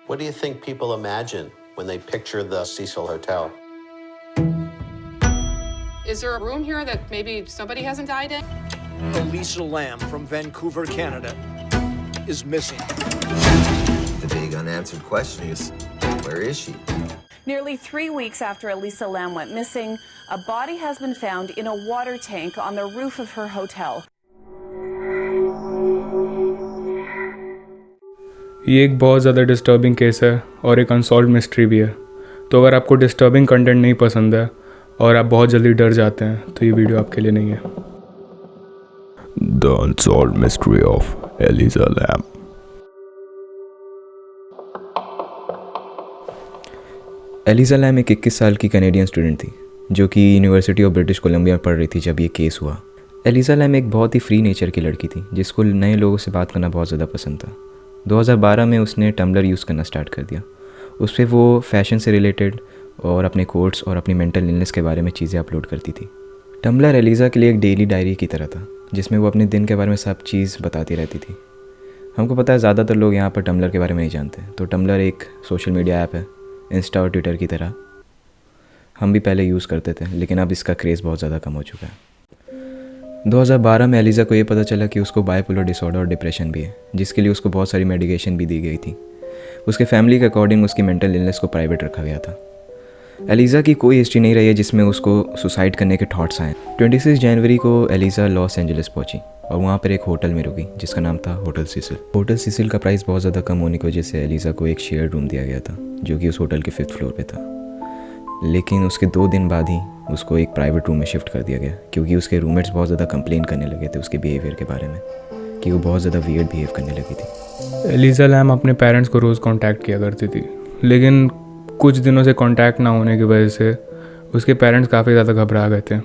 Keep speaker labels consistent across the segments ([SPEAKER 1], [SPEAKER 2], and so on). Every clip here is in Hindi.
[SPEAKER 1] What do you think people imagine when they picture the Cecil Hotel?
[SPEAKER 2] Is there a room here that maybe somebody hasn't died in?
[SPEAKER 3] Elisa Lam from Vancouver, Canada, is missing.
[SPEAKER 4] The big unanswered question is, where is she?
[SPEAKER 5] Nearly 3 weeks after Elisa Lam went missing, a body has been found in a water tank on the roof of her hotel.
[SPEAKER 6] ये एक बहुत ज़्यादा डिस्टर्बिंग केस है और एक अनसॉल्व मिस्ट्री भी है। तो अगर आपको डिस्टर्बिंग कंटेंट नहीं पसंद है और आप बहुत जल्दी डर जाते हैं तो ये वीडियो आपके लिए नहीं है।
[SPEAKER 7] The Unsolved Mystery of Elisa Lam.
[SPEAKER 8] Elisa Lam एक 21 साल की कैनेडियन स्टूडेंट थी जो कि यूनिवर्सिटी ऑफ ब्रिटिश कोलंबिया में पढ़ रही थी जब ये केस हुआ। एलिजा लैम एक बहुत ही फ्री नेचर की लड़की थी जिसको नए लोगों से बात करना बहुत ज़्यादा पसंद था। 2012 में उसने टम्बलर यूज़ करना स्टार्ट कर दिया। उस पर वो फैशन से रिलेटेड और अपने कोर्स और अपनी मेंटल इलनेस के बारे में चीज़ें अपलोड करती थी। टम्बलर एलिजा के लिए एक डेली डायरी की तरह था जिसमें वो अपने दिन के बारे में सब चीज़ बताती रहती थी। हमको पता है ज़्यादातर लोग यहाँ पर टम्बलर के बारे में नहीं जानते। तो टम्बलर एक सोशल मीडिया ऐप है, इंस्टा और ट्विटर की तरह। हम भी पहले यूज़ करते थे लेकिन अब इसका क्रेज़ बहुत ज़्यादा कम हो चुका है। 2012 में एलिजा को ये पता चला कि उसको बाइपोलर डिसऑर्डर और डिप्रेशन भी है, जिसके लिए उसको बहुत सारी मेडिकेशन भी दी गई थी। उसके फैमिली के अकॉर्डिंग उसकी मेंटल इलनेस को प्राइवेट रखा गया था। एलिजा की कोई हिस्ट्री नहीं रही है जिसमें उसको सुसाइड करने के थॉट्स आए। 26 जनवरी को एलिजा लॉस एंजलिस पहुंची और वहाँ पर एक होटल में रुकी जिसका नाम था होटल सिसिल। होटल सिसिल का प्राइस बहुत ज़्यादा कम होने की वजह से एलिजा को एक शेयर रूम दिया गया था जो कि उस होटल के 5th फ्लोर पे था। लेकिन उसके 2 दिन बाद ही उसको एक प्राइवेट रूम में शिफ्ट कर दिया गया क्योंकि उसके रूममेट्स बहुत ज़्यादा कंप्लेन करने लगे थे उसके बिहेवियर के बारे में कि वो बहुत ज़्यादा वियर्ड बिहेव करने लगी थी।
[SPEAKER 6] एलिजा लैम अपने पेरेंट्स को रोज़ कांटेक्ट किया करती थी लेकिन कुछ दिनों से कांटेक्ट ना होने की वजह से उसके पेरेंट्स काफ़ी ज़्यादा घबरा गए थे,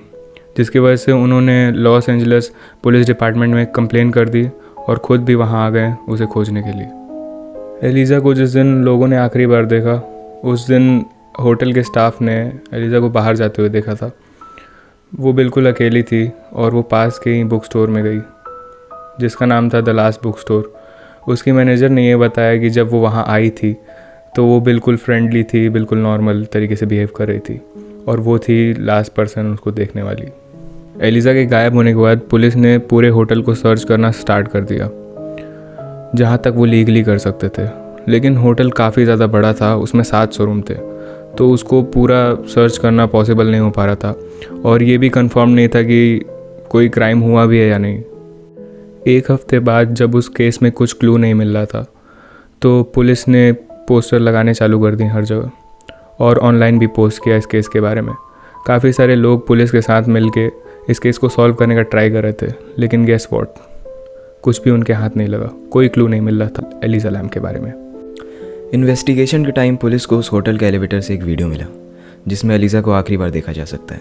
[SPEAKER 6] जिसकी वजह से उन्होंने लॉस एंजलिस पुलिस डिपार्टमेंट में कंप्लेन कर दी और ख़ुद भी वहाँ आ गए उसे खोजने के लिए। एलिजा को जिस दिन लोगों ने आखिरी बार देखा उस दिन होटल के स्टाफ ने एलिजा को बाहर जाते हुए देखा था। वो बिल्कुल अकेली थी और वो पास के ही बुक स्टोर में गई जिसका नाम था द लास्ट बुक स्टोर। उसकी मैनेजर ने ये बताया कि जब वो वहाँ आई थी तो वो बिल्कुल फ्रेंडली थी, बिल्कुल नॉर्मल तरीके से बिहेव कर रही थी और वो थी लास्ट पर्सन उसको देखने वाली। एलिजा के गायब होने के बाद पुलिस ने पूरे होटल को सर्च करना स्टार्ट कर दिया जहाँ तक वो लीगली कर सकते थे। लेकिन होटल काफ़ी ज़्यादा बड़ा था, उसमें 700 रूम थे तो उसको पूरा सर्च करना पॉसिबल नहीं हो पा रहा था और ये भी कंफर्म नहीं था कि कोई क्राइम हुआ भी है या नहीं। 1 हफ्ते बाद जब उस केस में कुछ क्लू नहीं मिल रहा था तो पुलिस ने पोस्टर लगाने चालू कर दी हर जगह और ऑनलाइन भी पोस्ट किया इस केस के बारे में। काफ़ी सारे लोग पुलिस के साथ मिलके इस केस को सॉल्व करने का ट्राई कर रहे थे लेकिन गेस व्हाट, कुछ भी उनके हाथ नहीं लगा, कोई क्लू नहीं मिल रहा था एलिजा लैम के बारे में।
[SPEAKER 8] इन्वेस्टिगेशन के टाइम पुलिस को उस होटल के एलिवेटर से एक वीडियो मिला जिसमें एलिजा को आखिरी बार देखा जा सकता है।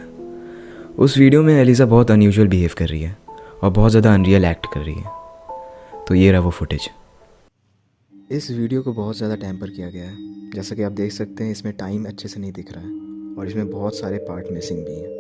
[SPEAKER 8] उस वीडियो में एलिजा बहुत अनयूजुअल बिहेव कर रही है और बहुत ज़्यादा अनरियल एक्ट कर रही है। तो ये रहा वो फुटेज। इस वीडियो को बहुत ज़्यादा टैम्पर किया गया है, जैसा कि आप देख सकते हैं इसमें टाइम अच्छे से नहीं दिख रहा है और इसमें बहुत सारे पार्ट मिसिंग भी हैं।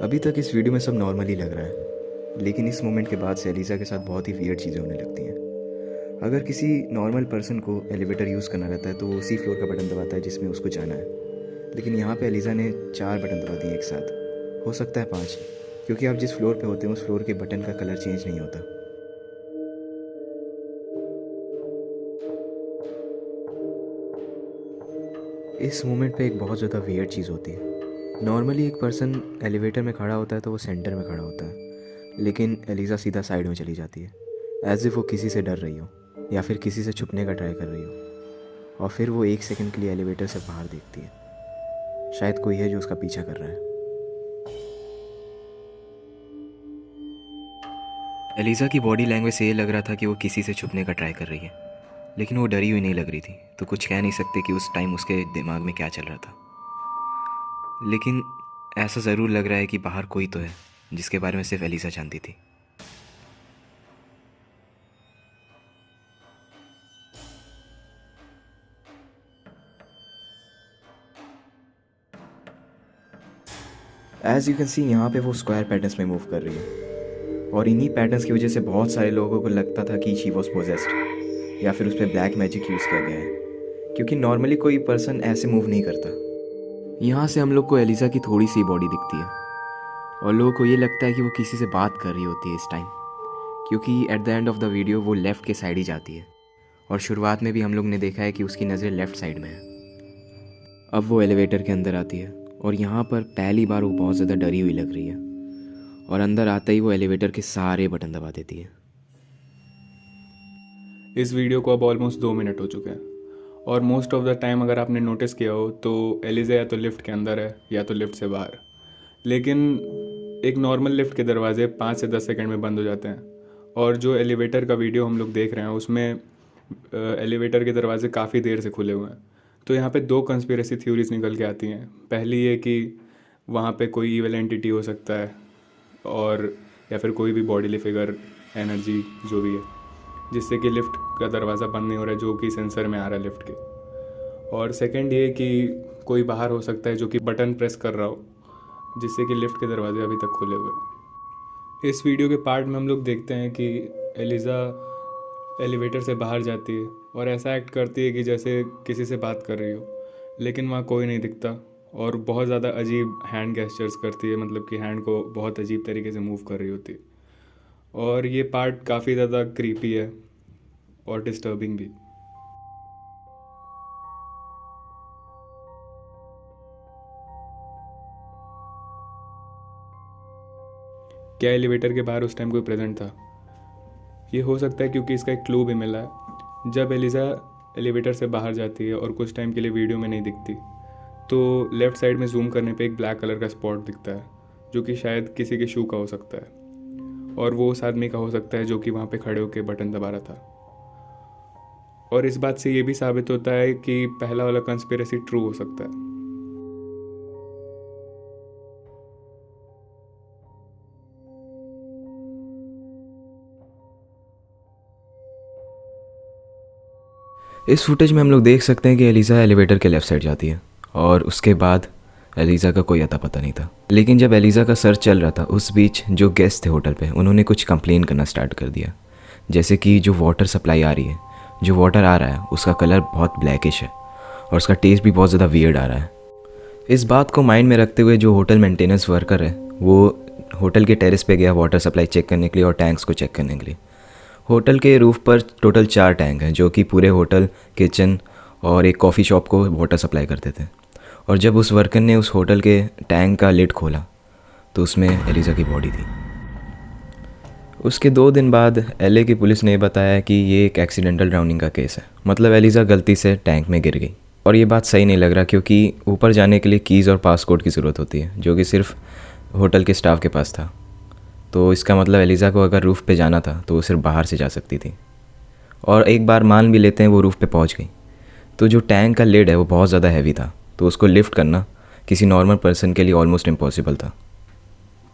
[SPEAKER 8] अभी तक इस वीडियो में सब नॉर्मली लग रहा है लेकिन इस मोमेंट के बाद से एलिजा के साथ बहुत ही वियर्ड चीज़ें होने लगती हैं। अगर किसी नॉर्मल पर्सन को एलिवेटर यूज़ करना रहता है तो वो उसी फ्लोर का बटन दबाता है जिसमें उसको जाना है, लेकिन यहाँ पे एलिजा ने 4 बटन दबा दिए एक साथ, हो सकता है 5, क्योंकि आप जिस फ्लोर पे होते हैं उस फ्लोर के बटन का कलर चेंज नहीं होता। इस मोमेंट पे एक बहुत ज़्यादा वियर्ड चीज़ होती है। नॉर्मली एक पर्सन एलिवेटर में खड़ा होता है तो वो सेंटर में खड़ा होता है, लेकिन एलिजा सीधा साइड में चली जाती है एज इफ़ वो किसी से डर रही हो या फिर किसी से छुपने का ट्राई कर रही हो। और फिर वो 1 सेकंड के लिए एलिवेटर से बाहर देखती है, शायद कोई है जो उसका पीछा कर रहा है। एलिजा की बॉडी लैंग्वेज से ये लग रहा था कि वो किसी से छुपने का ट्राई कर रही है, लेकिन वो डरी हुई नहीं लग रही थी। तो कुछ कह नहीं सकते कि उस टाइम उसके दिमाग में क्या चल रहा था, लेकिन ऐसा ज़रूर लग रहा है कि बाहर कोई तो है जिसके बारे में सिर्फ एलिजा जानती थी। एज़ यू कैन सी यहाँ पे वो स्क्वायर पैटर्न्स में मूव कर रही है, और इन्हीं पैटर्न्स की वजह से बहुत सारे लोगों को लगता था कि शी वॉज पोजेस्ड या फिर उस पर ब्लैक मैजिक यूज़ किया गया है, क्योंकि नॉर्मली कोई पर्सन ऐसे मूव नहीं करता। यहाँ से हम लोग को एलिज़ा की थोड़ी सी बॉडी दिखती है और लोगों को ये लगता है कि वो किसी से बात कर रही होती है इस टाइम, क्योंकि at the end of the video वो लेफ़्ट के साइड ही जाती है और शुरुआत में भी हम लोग ने देखा है कि उसकी नज़र लेफ़्ट साइड में है। अब वो एलिवेटर के अंदर आती है और यहाँ पर पहली बार वो बहुत ज़्यादा डरी हुई लग रही है, और अंदर आते ही वो एलिवेटर के सारे बटन दबा देती है।
[SPEAKER 6] इस वीडियो को अब ऑलमोस्ट 2 मिनट हो चुके हैं, और मोस्ट ऑफ द टाइम अगर आपने नोटिस किया हो तो एलिज़ा या तो लिफ्ट के अंदर है या तो लिफ्ट से बाहर। लेकिन एक नॉर्मल लिफ्ट के दरवाजे 5 से 10 सेकंड में बंद हो जाते हैं, और जो एलिवेटर का वीडियो हम लोग देख रहे हैं उसमें एलिवेटर के दरवाजे काफ़ी देर से खुले हुए हैं। तो यहाँ पे 2 कंस्पिरेसी थ्योरीज निकल के आती हैं। पहली ये कि वहाँ पे कोई ईवल एंटिटी हो सकता है, और या फिर कोई भी बॉडीली फिगर, एनर्जी जो भी है, जिससे कि लिफ्ट का दरवाज़ा बंद नहीं हो रहा है, जो कि सेंसर में आ रहा है लिफ्ट के। और सेकंड ये कि कोई बाहर हो सकता है जो कि बटन प्रेस कर रहा हो, जिससे कि लिफ्ट के दरवाजे अभी तक खुले हुए हैं। इस वीडियो के पार्ट में हम लोग देखते हैं कि एलिज़ा एलिवेटर से बाहर जाती है और ऐसा एक्ट करती है कि जैसे किसी से बात कर रही हो, लेकिन वहाँ कोई नहीं दिखता, और बहुत ज़्यादा अजीब हैंड गेस्चर्स करती है, मतलब कि हैंड को बहुत अजीब तरीके से मूव कर रही होती है। और ये पार्ट काफ़ी ज़्यादा क्रीपी है और डिस्टर्बिंग भी। क्या एलिवेटर के बाहर उस टाइम कोई प्रेजेंट था? ये हो सकता है क्योंकि इसका एक क्लू भी मिला है। जब एलिज़ा एलिवेटर से बाहर जाती है और कुछ टाइम के लिए वीडियो में नहीं दिखती, तो लेफ़्ट साइड में जूम करने पे एक ब्लैक कलर का स्पॉट दिखता है, जो कि शायद किसी के शू का हो सकता है, और वो उस आदमी का हो सकता है जो कि वहाँ पे खड़े होकर बटन दबा रहा था। और इस बात से ये भी साबित होता है कि पहला वाला कंस्पिरेसी ट्रू हो सकता है।
[SPEAKER 8] इस फुटेज में हम लोग देख सकते हैं कि एलिज़ा एलिवेटर के लेफ़्ट साइड जाती है, और उसके बाद एलिज़ा का कोई अता पता नहीं था। लेकिन जब एलिज़ा का सर्च चल रहा था, उस बीच जो गेस्ट थे होटल पे, उन्होंने कुछ कंप्लेन करना स्टार्ट कर दिया, जैसे कि जो वाटर सप्लाई आ रही है, जो वाटर आ रहा है उसका कलर बहुत ब्लैकिश है और उसका टेस्ट भी बहुत ज़्यादा वियर्ड आ रहा है। इस बात को माइंड में रखते हुए जो होटल मेंटेनेंस वर्कर है वो होटल के टेरेस पे गया वाटर सप्लाई चेक करने के लिए और टैंक्स को चेक करने के लिए। होटल के रूफ़ पर टोटल 4 टैंक हैं जो कि पूरे होटल, किचन और एक कॉफ़ी शॉप को वाटर सप्लाई करते थे। और जब उस वर्कर ने उस होटल के टैंक का लिड खोला तो उसमें एलिज़ा की बॉडी थी। उसके 2 दिन बाद LA की पुलिस ने बताया कि ये एक एक्सीडेंटल ड्राउनिंग का केस है, मतलब एलिज़ा गलती से टैंक में गिर गई। और ये बात सही नहीं लग रहा, क्योंकि ऊपर जाने के लिए कीज़ और पासपोर्ट की ज़रूरत होती है, जो कि सिर्फ होटल के स्टाफ के पास था। तो इसका मतलब एलिज़ा को अगर रूफ़ पे जाना था तो वो सिर्फ बाहर से जा सकती थी। और एक बार मान भी लेते हैं वो रूफ़ पे पहुंच गई, तो जो टैंक का लिड है वो बहुत ज़्यादा हैवी था, तो उसको लिफ्ट करना किसी नॉर्मल पर्सन के लिए ऑलमोस्ट इम्पॉसिबल था।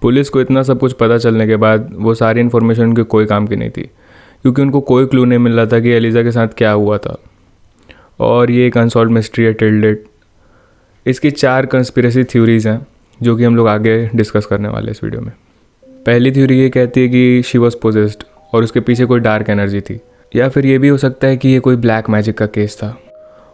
[SPEAKER 6] पुलिस को इतना सब कुछ पता चलने के बाद वो सारी इन्फॉर्मेशन उनके कोई काम की नहीं थी, क्योंकि उनको कोई क्लू नहीं मिल रहा था कि एलिज़ा के साथ क्या हुआ था। और ये एक अनसॉल्व मिस्ट्री है टिल डेट। इसकी 4 कंस्पिरेसी थ्योरीज़ हैं जो कि हम लोग आगे डिस्कस करने वाले हैं इस वीडियो में। पहली थ्योरी ये कहती है कि शी वॉज पोजेस्ड और उसके पीछे कोई डार्क एनर्जी थी, या फिर ये भी हो सकता है कि ये कोई ब्लैक मैजिक का केस था।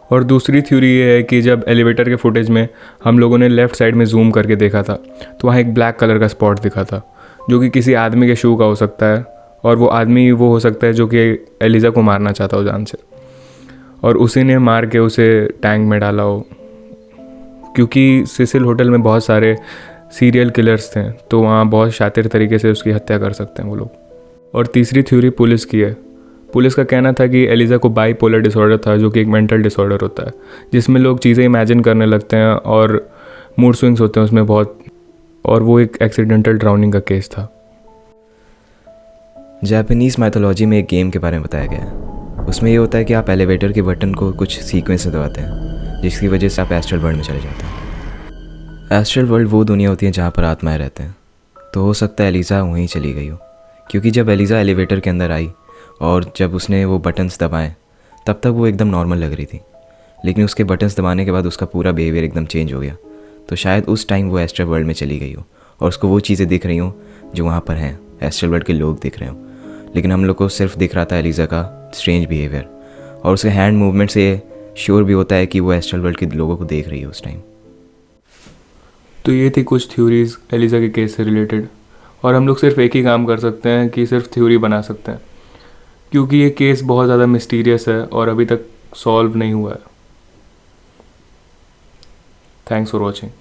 [SPEAKER 6] और दूसरी थ्योरी ये है कि जब एलिवेटर के फुटेज में हम लोगों ने लेफ़्ट साइड में जूम करके देखा था तो वहाँ एक ब्लैक कलर का स्पॉट दिखा था, जो कि किसी आदमी के शू का हो सकता है, और वो आदमी वो हो सकता है जो कि एलिज़ा को मारना चाहता हो जान से, और उसी ने मार के उसे टैंक में डाला हो। क्योंकि सिसिल होटल में बहुत सारे सीरियल किलर्स थे, तो वहाँ बहुत शातिर तरीके से उसकी हत्या कर सकते हैं वो लोग। और तीसरी थ्योरी पुलिस की है। पुलिस का कहना था कि एलिज़ा को बाईपोलर डिसऑर्डर था, जो कि एक मेंटल डिसऑर्डर होता है जिसमें लोग चीज़ें इमेजिन करने लगते हैं और मूड स्विंग्स होते हैं उसमें बहुत, और वो एक एक्सीडेंटल ड्राउनिंग का केस था।
[SPEAKER 8] जापानीज़ माइथोलॉजी में एक गेम के बारे में बताया गया है। उसमें ये होता है कि आप एलिवेटर के बटन को कुछ सीक्वेंस से दबाते हैं, जिसकी वजह से आप एस्ट्रल वर्ल्ड में चले जाते हैं। एस्ट्रल वर्ल्ड वो दुनिया होती है जहाँ पर आत्माएं रहते हैं, तो हो सकता है एलिज़ा वहीं चली गई हो, क्योंकि जब एलिज़ा एलिवेटर के अंदर आई और जब उसने वो बटन्स दबाए तब तक वो एकदम नॉर्मल लग रही थी, लेकिन उसके बटन्स दबाने के बाद उसका पूरा बिहेवियर एकदम चेंज हो गया। तो शायद उस टाइम वो एस्ट्रल वर्ल्ड में चली गई हो और उसको वो चीज़ें दिख रही हों जो वहाँ पर हैं, एस्ट्रल वर्ल्ड के लोग दिख रहे हों। लेकिन हम लोग को सिर्फ दिख रहा था एलिज़ा का स्ट्रेंज बिहेवियर, और उसके हैंड मूवमेंट से श्योर भी होता है कि वो एस्ट्रल वर्ल्ड के लोगों को देख रही है उस टाइम।
[SPEAKER 6] तो ये थी कुछ थ्योरीज एलिज़ा के केस से रिलेटेड, और हम लोग सिर्फ एक ही काम कर सकते हैं कि सिर्फ थ्योरी बना सकते हैं, क्योंकि ये केस बहुत ज़्यादा मिस्टीरियस है और अभी तक सॉल्व नहीं हुआ है। Thanks for watching.